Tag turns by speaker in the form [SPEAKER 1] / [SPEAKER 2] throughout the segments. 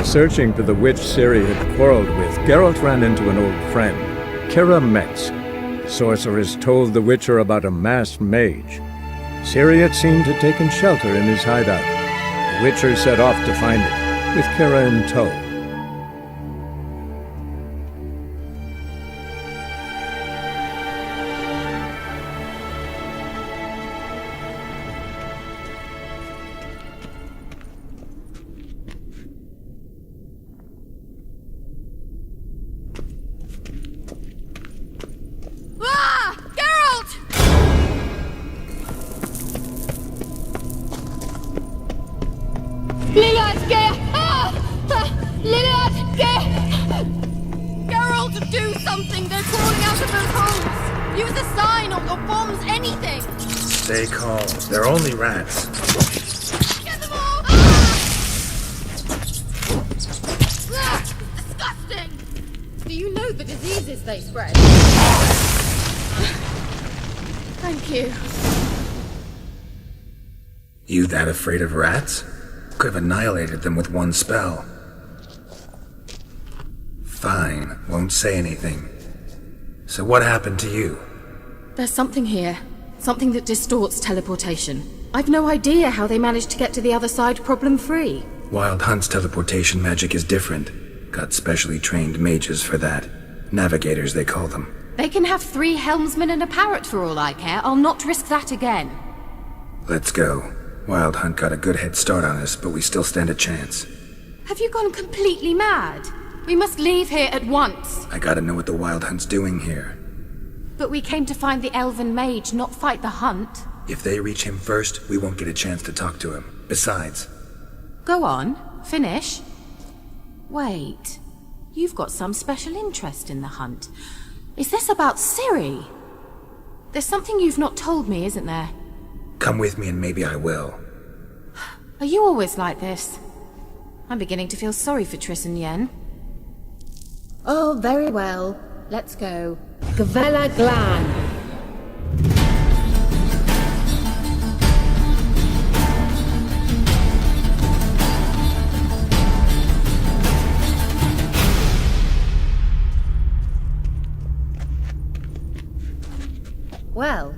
[SPEAKER 1] While searching for the witch Ciri had quarreled with, Geralt ran into an old friend, Kira Metz. The sorceress told the Witcher about a masked mage. Ciri, it seemed, had taken shelter in his hideout. The Witcher set off to find it, with Kira in tow.
[SPEAKER 2] Geralt, do something! They're crawling out of those holes! Use a sign or bombs, anything!
[SPEAKER 3] Stay calm. They're only rats.
[SPEAKER 2] Get them all! Disgusting! Do you know the diseases they spread? Thank you.
[SPEAKER 3] You that afraid of rats? Could have annihilated them with one spell. Fine, won't say anything. So what happened to you?
[SPEAKER 2] There's something here. Something that distorts teleportation. I've no idea how they managed to get to the other side problem-free.
[SPEAKER 3] Wild Hunt's teleportation magic is different. Got specially trained mages for that. Navigators, they call them.
[SPEAKER 2] They can have 3 helmsmen and a parrot for all I care. I'll not risk that again.
[SPEAKER 3] Let's go. Wild Hunt got a good head start on us, but we still stand a chance.
[SPEAKER 2] Have you gone completely mad? We must leave here at once.
[SPEAKER 3] I gotta know what the Wild Hunt's doing here.
[SPEAKER 2] But we came to find the elven mage, not fight the hunt.
[SPEAKER 3] If they reach him first, we won't get a chance to talk to him. Besides...
[SPEAKER 2] Go on. Finish. Wait. You've got some special interest in the hunt. Is this about Ciri? There's something you've not told me, isn't there?
[SPEAKER 3] Come with me and maybe I will.
[SPEAKER 2] Are you always like this? I'm beginning to feel sorry for Triss and Yen.
[SPEAKER 4] Oh, very well. Let's go. Gavella Glan. Well.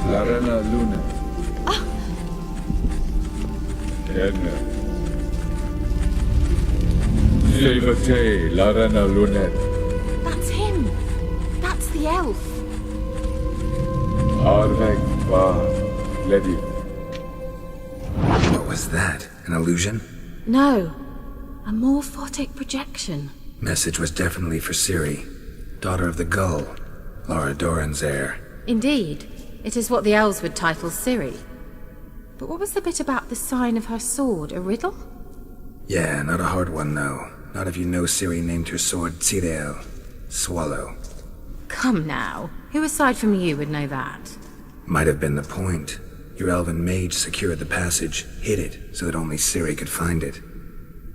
[SPEAKER 5] Larena Luna. Kenna. Levate, Larena Lunet.
[SPEAKER 2] That's him. That's the elf.
[SPEAKER 5] Arvek va Ledi.
[SPEAKER 3] What was that? An illusion?
[SPEAKER 2] No. A morphotic projection.
[SPEAKER 3] Message was definitely for Ciri. Daughter of the Gull. Lara Doran's heir.
[SPEAKER 2] Indeed. It is what the elves would title Ciri. But what was the bit about the sign of her sword? A riddle?
[SPEAKER 3] Yeah, not a hard one, though. Not if you know Ciri named her sword Tsirel. Swallow.
[SPEAKER 2] Come now. Who aside from you would know that?
[SPEAKER 3] Might have been the point. Your elven mage secured the passage, hid it, so that only Ciri could find it.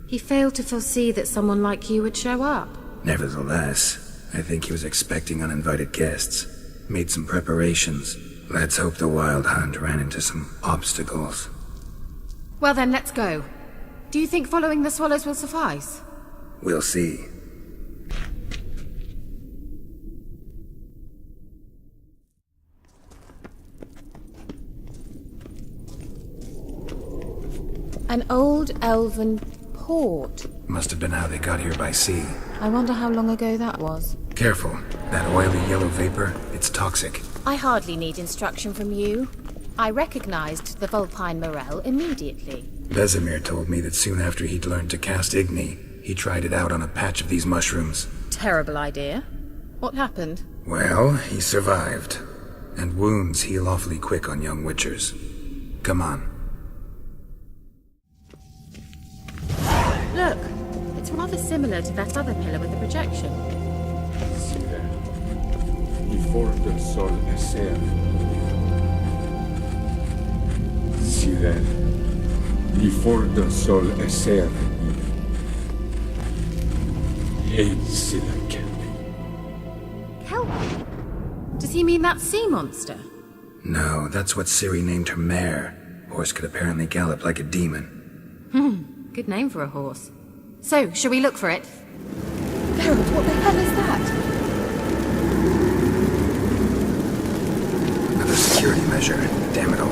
[SPEAKER 2] He failed to foresee that someone like you would show up.
[SPEAKER 3] Nevertheless, I think he was expecting uninvited guests. Made some preparations. Let's hope the Wild Hunt ran into some obstacles.
[SPEAKER 2] Well then, let's go. Do you think following the swallows will suffice?
[SPEAKER 3] We'll see.
[SPEAKER 4] An old elven port.
[SPEAKER 3] Must have been how they got here by sea.
[SPEAKER 4] I wonder how long ago that was.
[SPEAKER 3] Careful. That oily yellow vapor, it's toxic.
[SPEAKER 4] I hardly need instruction from you. I recognized the Vulpine Morel immediately.
[SPEAKER 3] Vesemir told me that soon after he'd learned to cast Igni, he tried it out on a patch of these mushrooms.
[SPEAKER 4] Terrible idea. What happened?
[SPEAKER 3] Well, he survived. And wounds heal awfully quick on young witchers. Come on.
[SPEAKER 2] Look, it's rather similar to that other pillar with the projection.
[SPEAKER 5] Sire. Before the sol eser. Sire. Before the sol eser. Hail Silla Kelpie.
[SPEAKER 2] Kelpie? Does he mean that sea monster?
[SPEAKER 3] No, that's what Ciri named her mare. Horse could apparently gallop like a demon.
[SPEAKER 2] Good name for a horse. So, shall we look for it?
[SPEAKER 4] Geralt, what the hell is that?
[SPEAKER 3] Another security measure. Damn it all.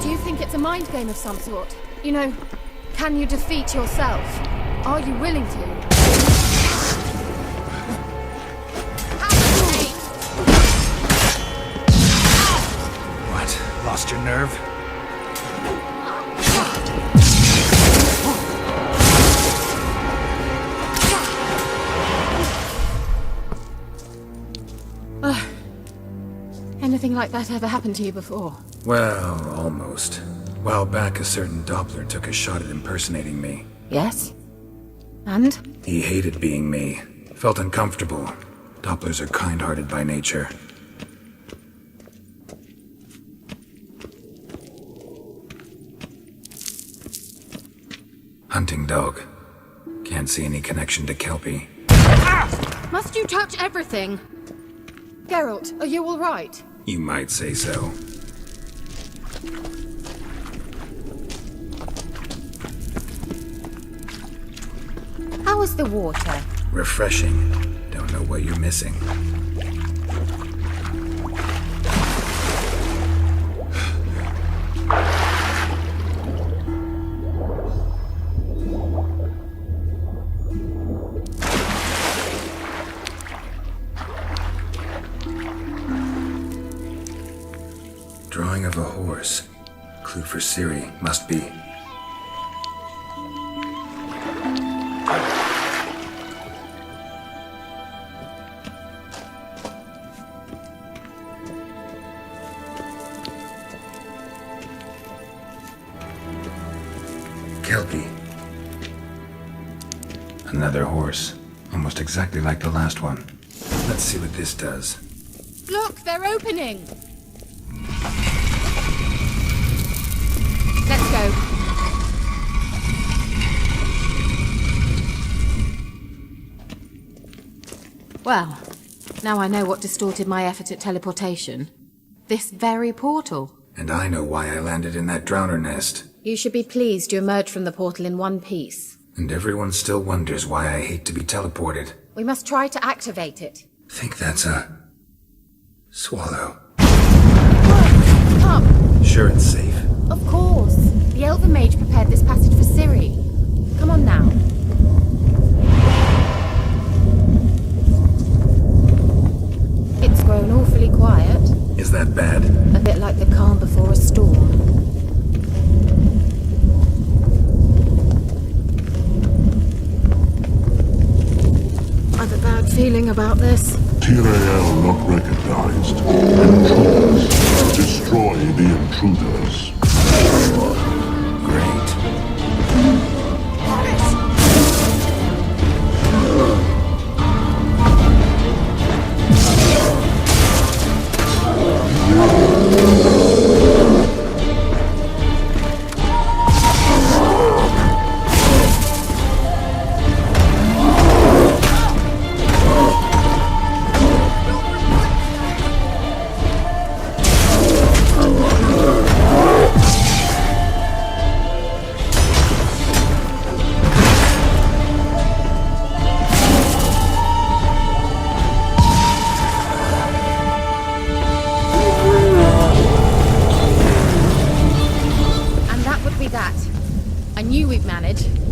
[SPEAKER 4] Do you think it's a mind game of some sort? You know, can you defeat yourself? Are you willing to?
[SPEAKER 3] Lost your nerve?
[SPEAKER 4] Anything like that ever happened to you before?
[SPEAKER 3] Well, almost. A while back, a certain Doppler took a shot at impersonating me.
[SPEAKER 4] Yes? And?
[SPEAKER 3] He hated being me. Felt uncomfortable. Dopplers are kind-hearted by nature. Hunting dog. Can't see any connection to Kelpie.
[SPEAKER 2] Must you touch everything?
[SPEAKER 4] Geralt, are you alright?
[SPEAKER 3] You might say so.
[SPEAKER 4] How was the water?
[SPEAKER 3] Refreshing. Don't know what you're missing. Drawing of a horse. Clue for Ciri, must be. Kelpie. Another horse. Almost exactly like the last one. Let's see what this does.
[SPEAKER 4] Look, they're opening! Let's go.
[SPEAKER 2] Well, now I know what distorted my effort at teleportation. This very portal.
[SPEAKER 3] And I know why I landed in that drowner nest.
[SPEAKER 4] You should be pleased you emerged from the portal in one piece.
[SPEAKER 3] And everyone still wonders why I hate to be teleported.
[SPEAKER 4] We must try to activate it.
[SPEAKER 3] Think that's a... swallow.
[SPEAKER 4] Up!
[SPEAKER 3] Sure it's safe?
[SPEAKER 4] Of course. The Elven Mage prepared this passage for Ciri. Come on now. It's grown awfully quiet.
[SPEAKER 3] Is that bad?
[SPEAKER 4] A bit like the calm before a storm. I've a bad feeling about this.
[SPEAKER 6] Tyrael not recognized. Intruders. Destroy the intruders.
[SPEAKER 3] Great.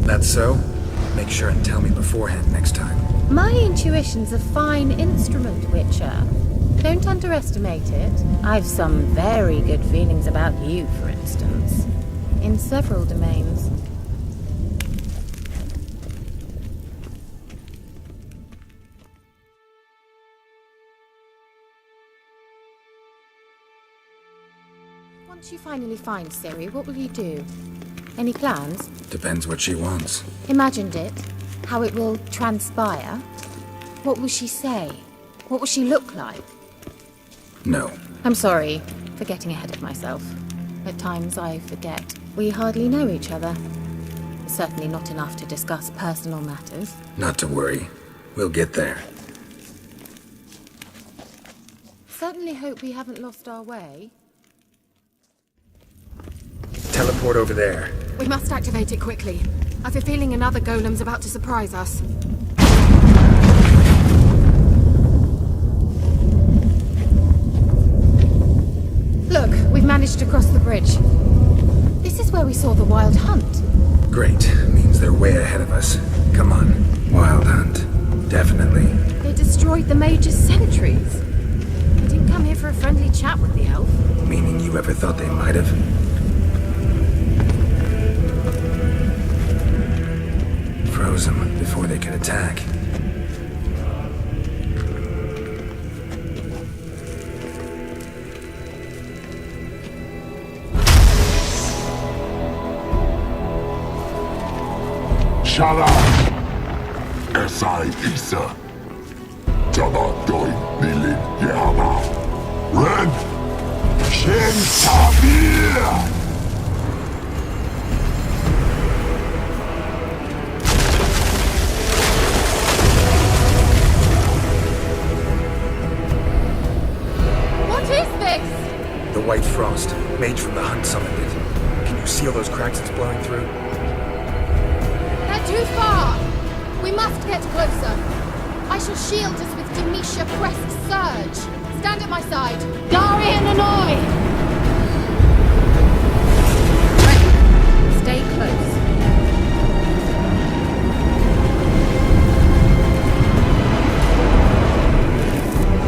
[SPEAKER 3] That's so? Make sure and tell me beforehand next time.
[SPEAKER 4] My intuition's a fine instrument, Witcher. Don't underestimate it. I've some very good feelings about you, for instance. In several domains. Once you finally find Ciri, what will you do? Any plans?
[SPEAKER 3] Depends what she wants.
[SPEAKER 4] Imagined it. How it will transpire. What will she say? What will she look like?
[SPEAKER 3] No.
[SPEAKER 4] I'm sorry for getting ahead of myself. At times I forget. We hardly know each other. Certainly not enough to discuss personal matters.
[SPEAKER 3] Not to worry. We'll get there.
[SPEAKER 4] certainly hope we haven't lost our way.
[SPEAKER 3] Teleport over there.
[SPEAKER 2] We must activate it quickly. I've a feeling another golem's about to surprise us. Look, we've managed to cross the bridge. This is where we saw the Wild Hunt.
[SPEAKER 3] Great. Means they're way ahead of us. Come on. Wild Hunt. Definitely.
[SPEAKER 2] They destroyed the Mage's sentries. We didn't come here for a friendly chat with the elf.
[SPEAKER 3] Meaning you ever thought they might have? Froze them before they could attack.
[SPEAKER 6] Shala! S01. Jabba doin nilin yama. Ren! Shen Tabir!
[SPEAKER 2] What is this?
[SPEAKER 3] The White Frost. Mage from the Hunt summoned it. Can you seal those cracks it's blowing through?
[SPEAKER 2] They're too far! We must get closer. I shall shield us with Denisha Crest Surge. Stand at my side. Darian Annoy!
[SPEAKER 4] Stay close.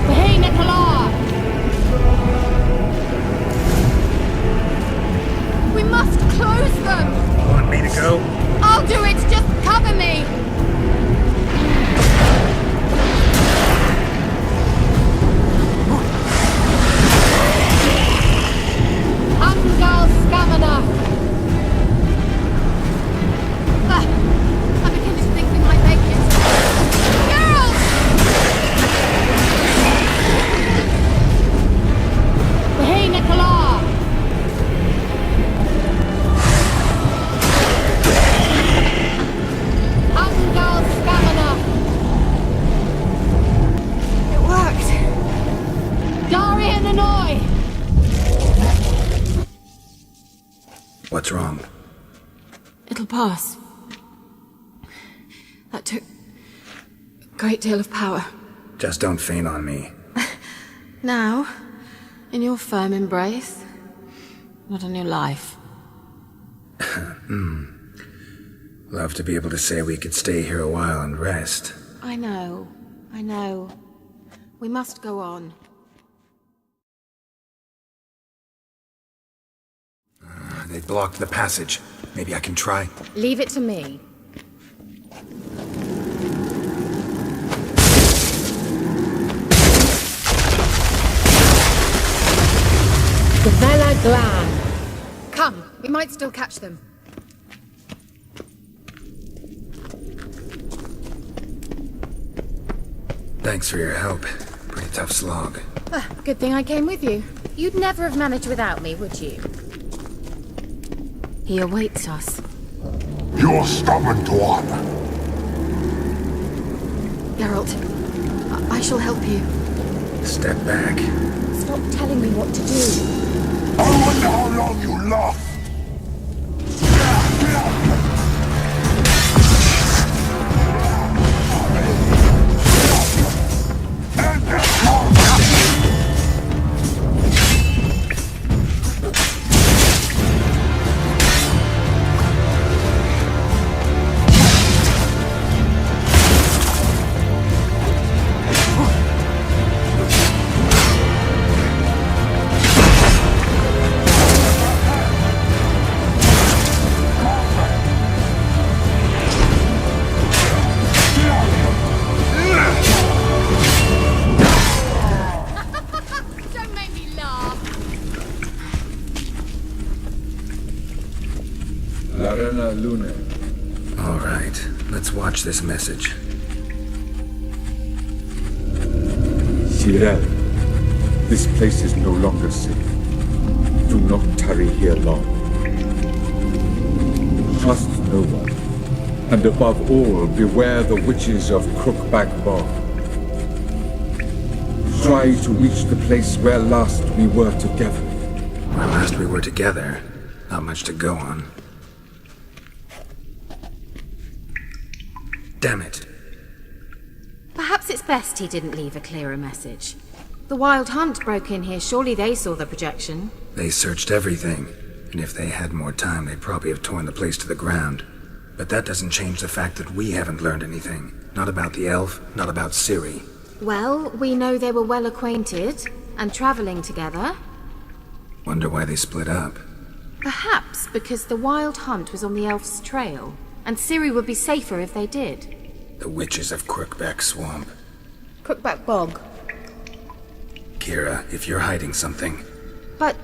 [SPEAKER 2] Hey, Nicola! We must close them!
[SPEAKER 3] Want me to go?
[SPEAKER 2] I'll do it! Just cover me! Angal Scamana! I'm beginning to think we might make it. Geralt! Hey, Nicola! Angal Scamana! It worked! Darian Annoy!
[SPEAKER 3] What's wrong?
[SPEAKER 2] It'll pass. That took a great deal of power.
[SPEAKER 3] Just don't faint on me.
[SPEAKER 2] Now, in your firm embrace, not a new life.
[SPEAKER 3] Love to be able to say we could stay here a while and rest.
[SPEAKER 2] I know. We must go on.
[SPEAKER 3] They blocked the passage. Maybe I can try.
[SPEAKER 4] Leave it to me. The VELEN.
[SPEAKER 2] Come, we might still catch them.
[SPEAKER 3] Thanks for your help. Pretty tough slog.
[SPEAKER 4] Good thing I came with you. You'd never have managed without me, would you?
[SPEAKER 2] He awaits us.
[SPEAKER 6] You're stubborn one.
[SPEAKER 2] Geralt, I shall help you.
[SPEAKER 3] Step back.
[SPEAKER 4] Stop telling me what to do.
[SPEAKER 6] I wonder how long you last.
[SPEAKER 2] Don't make me laugh.
[SPEAKER 5] Larena Luna.
[SPEAKER 3] All right, let's watch this message.
[SPEAKER 5] Cyril, this place is no longer safe. Do not tarry here long. Trust no one. And above all, beware the witches of Crookback Bog. Try to reach the place where last we were together.
[SPEAKER 3] Where last we were together, not much to go on. Damn it.
[SPEAKER 2] Perhaps it's best he didn't leave a clearer message. The Wild Hunt broke in here. Surely they saw the projection.
[SPEAKER 3] They searched everything, and if they had more time, they'd probably have torn the place to the ground. But that doesn't change the fact that we haven't learned anything. Not about the elf, not about Ciri.
[SPEAKER 2] Well, we know they were well acquainted and traveling together.
[SPEAKER 3] Wonder why they split up.
[SPEAKER 2] Perhaps because the Wild Hunt was on the elf's trail, and Ciri would be safer if they did.
[SPEAKER 3] The witches of Crookback Swamp.
[SPEAKER 4] Crookback Bog.
[SPEAKER 3] Kira, if you're hiding something...
[SPEAKER 2] But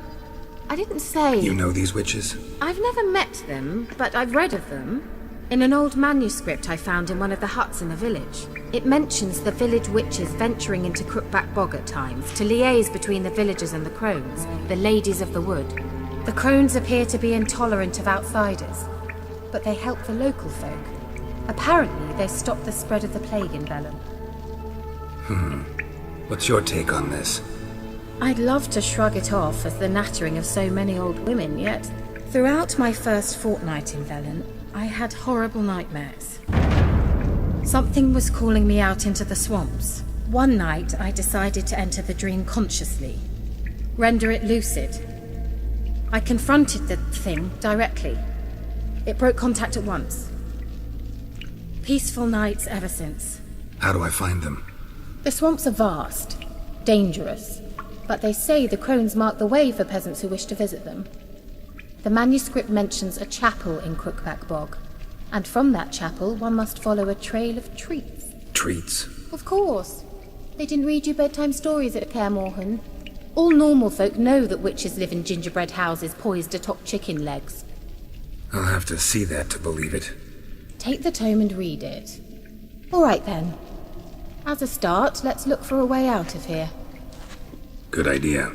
[SPEAKER 2] I didn't say...
[SPEAKER 3] You know these witches?
[SPEAKER 2] I've never met them, but I've read of them. In an old manuscript I found in one of the huts in the village. It mentions the village witches venturing into Crookback Bog at times to liaise between the villagers and the crones, the ladies of the wood. The crones appear to be intolerant of outsiders, but they help the local folk. Apparently, they stopped the spread of the plague in VELEN.
[SPEAKER 3] What's your take on this?
[SPEAKER 2] I'd love to shrug it off as the nattering of so many old women, yet throughout my first fortnight in VELEN, I had horrible nightmares. Something was calling me out into the swamps. One night, I decided to enter the dream consciously, render it lucid. I confronted the thing directly. It broke contact at once. Peaceful nights ever since.
[SPEAKER 3] How do I find them?
[SPEAKER 4] The swamps are vast, dangerous, but they say the crones mark the way for peasants who wish to visit them. The manuscript mentions a chapel in Crookback Bog, and from that chapel one must follow a trail of treats.
[SPEAKER 3] Treats?
[SPEAKER 4] Of course. They didn't read you bedtime stories at Kaer Morhen. All normal folk know that witches live in gingerbread houses poised atop chicken legs.
[SPEAKER 3] I'll have to see that to believe it.
[SPEAKER 4] Take the tome and read it. All right then. As a start, let's look for a way out of here.
[SPEAKER 3] Good idea.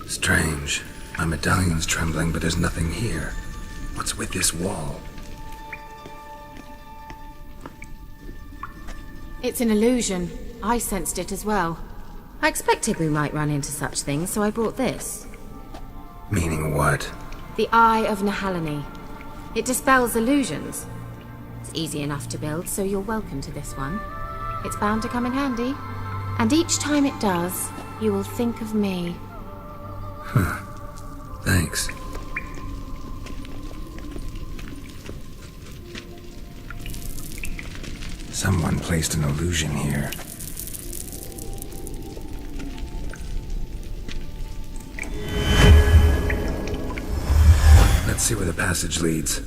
[SPEAKER 3] Strange. My medallion's trembling, but there's nothing here. What's with this wall?
[SPEAKER 2] It's an illusion. I sensed it as well. I expected we might run into such things, so I brought this.
[SPEAKER 3] Meaning what?
[SPEAKER 2] The Eye of Nehaleni. It dispels illusions. It's easy enough to build, so you're welcome to this one. It's bound to come in handy. And each time it does, you will think of me.
[SPEAKER 3] Thanks. Someone placed an illusion here. Let's see where the passage leads.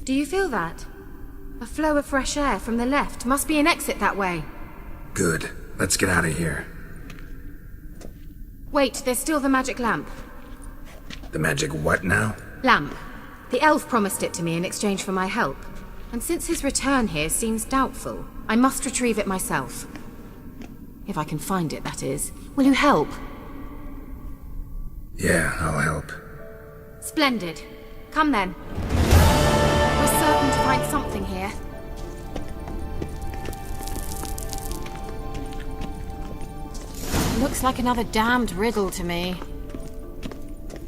[SPEAKER 2] Do you feel that? A flow of fresh air from the left. Must be an exit that way.
[SPEAKER 3] Good. Let's get out of here.
[SPEAKER 2] Wait, there's still the magic lamp.
[SPEAKER 3] The magic what now?
[SPEAKER 2] Lamp. The elf promised it to me in exchange for my help. And since his return here seems doubtful, I must retrieve it myself. If I can find it, that is. Will you help?
[SPEAKER 3] Yeah, I'll help.
[SPEAKER 2] Splendid. Come then. We're certain to find something here. Looks like another damned riddle to me.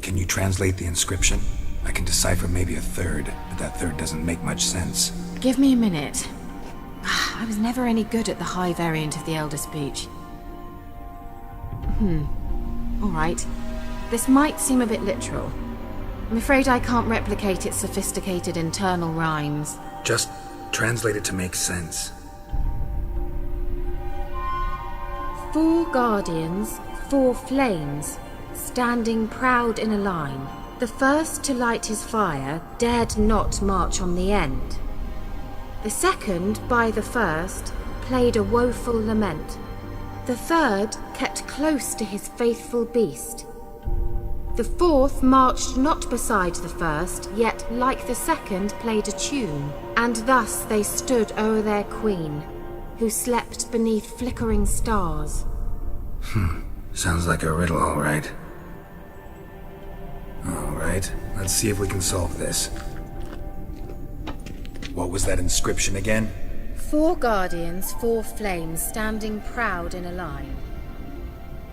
[SPEAKER 3] Can you translate the inscription? I can decipher maybe a third, but that third doesn't make much sense.
[SPEAKER 2] Give me a minute. I was never any good at the high variant of the Elder Speech. All right. This might seem a bit literal. I'm afraid I can't replicate its sophisticated internal rhymes.
[SPEAKER 3] Just translate it to make sense.
[SPEAKER 2] 4 guardians, 4 flames, standing proud in a line. The first to light his fire dared not march on the end. The second, by the first, played a woeful lament. The third kept close to his faithful beast. The fourth marched not beside the first, yet like the second played a tune. And thus they stood o'er their queen, who slept beneath flickering stars.
[SPEAKER 3] Sounds like a riddle, all right. All right, let's see if we can solve this. What was that inscription again?
[SPEAKER 4] 4 guardians, 4 flames, standing proud in a line.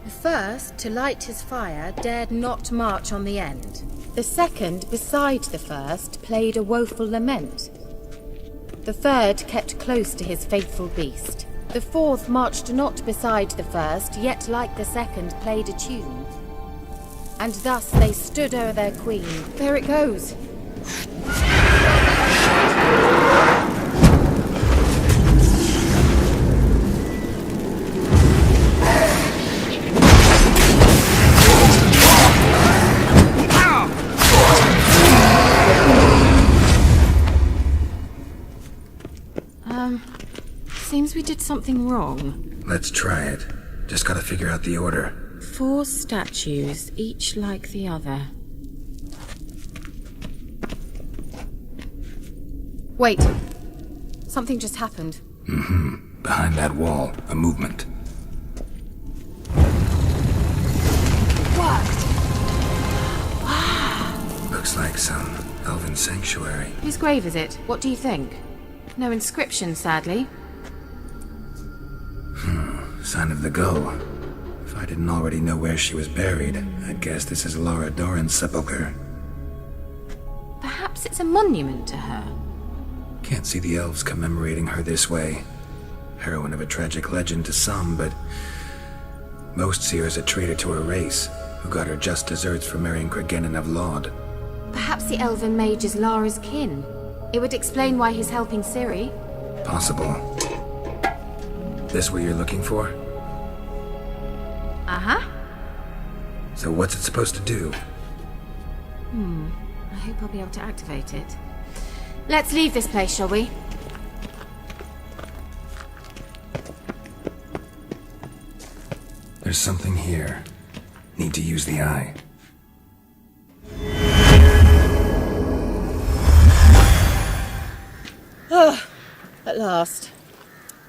[SPEAKER 4] The first, to light his fire, dared not march on the end. The second, beside the first, played a woeful lament. The third kept close to his faithful beast. The fourth marched not beside the first, yet like the second played a tune. And thus they stood o'er their queen. There it goes.
[SPEAKER 2] Seems we did something wrong.
[SPEAKER 3] Let's try it. Just gotta figure out the order.
[SPEAKER 2] 4 statues, each like the other.
[SPEAKER 4] Wait. Something just happened.
[SPEAKER 3] Behind that wall, a movement.
[SPEAKER 2] What?
[SPEAKER 3] Looks like some elven sanctuary.
[SPEAKER 2] Whose grave is it? What do you think? No inscription, sadly.
[SPEAKER 3] Sign of the gull. If I didn't already know where she was buried, I'd guess this is Laura Doran's sepulcher.
[SPEAKER 2] Perhaps it's a monument to her.
[SPEAKER 3] Can't see the elves commemorating her this way. Heroine of a tragic legend to some, but most see her as a traitor to her race, who got her just deserts for marrying Cregennan of Laud.
[SPEAKER 2] Perhaps the elven mage is Lara's kin. It would explain why he's helping Ciri.
[SPEAKER 3] Possible. This what you're looking for?
[SPEAKER 2] Uh-huh.
[SPEAKER 3] So what's it supposed to do?
[SPEAKER 2] I hope I'll be able to activate it. Let's leave this place, shall we?
[SPEAKER 3] There's something here. Need to use the eye.
[SPEAKER 4] At last.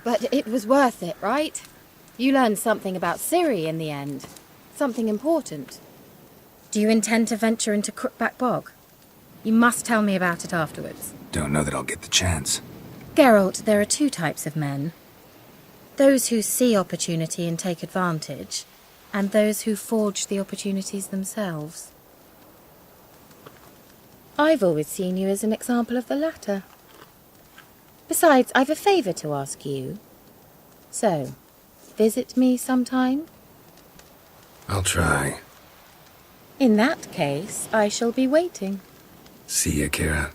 [SPEAKER 4] But it was worth it, right? You learned something about Ciri in the end. Something important. Do you intend to venture into Crookback Bog? You must tell me about it afterwards.
[SPEAKER 3] Don't know that I'll get the chance.
[SPEAKER 4] Geralt, there are 2 types of men. Those who see opportunity and take advantage, and those who forge the opportunities themselves. I've always seen you as an example of the latter. Besides, I've a favour to ask you. So, visit me sometime?
[SPEAKER 3] I'll try.
[SPEAKER 4] In that case, I shall be waiting.
[SPEAKER 3] See ya, Kira.